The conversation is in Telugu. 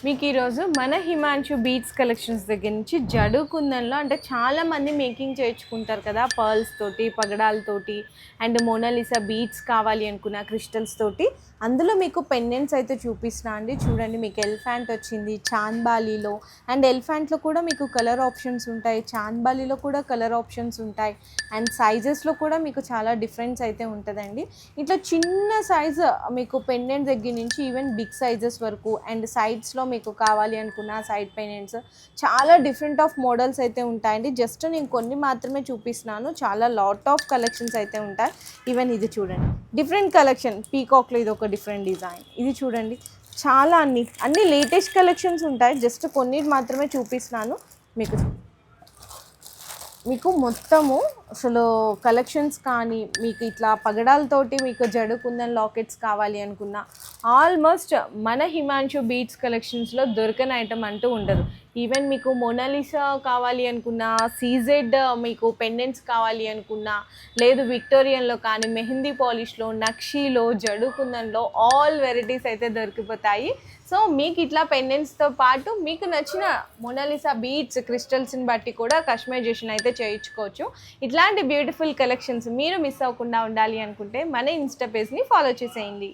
మీకు ఈరోజు మన హిమాంశు బీట్స్ కలెక్షన్స్ దగ్గర నుంచి జడు కుందన్లో అంటే చాలామంది మేకింగ్ చేయించుకుంటారు కదా, పర్ల్స్ తోటి పగడాలతోటి అండ్ మోనాలిసా బీట్స్ కావాలి అనుకున్న క్రిస్టల్స్ తోటి. అందులో మీకు పెండెంట్స్ అయితే చూపిస్తున్నా అండి. చూడండి, మీకు ఎలిఫెంట్ వచ్చింది చాంద్బాలీలో, అండ్ ఎలిఫెంట్లో కూడా మీకు కలర్ ఆప్షన్స్ ఉంటాయి, చాంద్బాలీలో కూడా కలర్ ఆప్షన్స్ ఉంటాయి, అండ్ సైజెస్లో కూడా మీకు చాలా డిఫరెన్స్ అయితే ఉంటుందండి. ఇట్లా చిన్న సైజు మీకు పెండెంట్ దగ్గర నుంచి ఈవెన్ బిగ్ సైజెస్ వరకు, అండ్ సైడ్స్లో మీకు కావాలి అనుకున్న సైడ్ పెండెంట్స్ చాలా డిఫరెంట్ ఆఫ్ మోడల్స్ అయితే ఉంటాయండి. జస్ట్ నేను కొన్ని మాత్రమే చూపిస్తున్నాను, చాలా లాట్ ఆఫ్ కలెక్షన్స్ అయితే ఉంటాయి. ఈవెన్ ఇది చూడండి, డిఫరెంట్ కలెక్షన్ పీకాక్లో ఇది ఒక డిఫరెంట్ డిజైన్. ఇది చూడండి, చాలా అన్ని లేటెస్ట్ కలెక్షన్స్ ఉంటాయి. జస్ట్ కొన్ని మాత్రమే చూపిస్తున్నాను మీకు మొత్తము అసలు కలెక్షన్స్ కానీ, మీకు ఇట్లా పగడాలతోటి మీకు జడు కుందన్ లాకెట్స్ కావాలి అనుకున్న ఆల్మోస్ట్ మన హిమాంశు బీట్స్ కలెక్షన్స్లో దొరకని ఐటమ్ అంటూ ఉండదు. ఈవెన్ మీకు మోనాలిసా కావాలి అనుకున్న, సీజెడ్ మీకు పెండెంట్స్ కావాలి అనుకున్న, లేదు విక్టోరియన్లో కానీ, మెహందీ పాలిష్లో, నక్షీలో, జడు కుందన్లో ఆల్ వెరైటీస్ అయితే దొరికిపోతాయి. సో మీకు ఇట్లా పెండెంట్స్తో పాటు మీకు నచ్చిన మోనాలిసా బీట్స్ క్రిస్టల్స్ని బట్టి కూడా కస్టమైజేషన్ అయితే చేయించుకోవచ్చు. ఇట్లాంటి బ్యూటిఫుల్ కలెక్షన్స్ మీరు మిస్ అవ్వకుండా ఉండాలి అనుకుంటే మన ఇన్స్టా పేజ్ని ఫాలో చేసేయండి.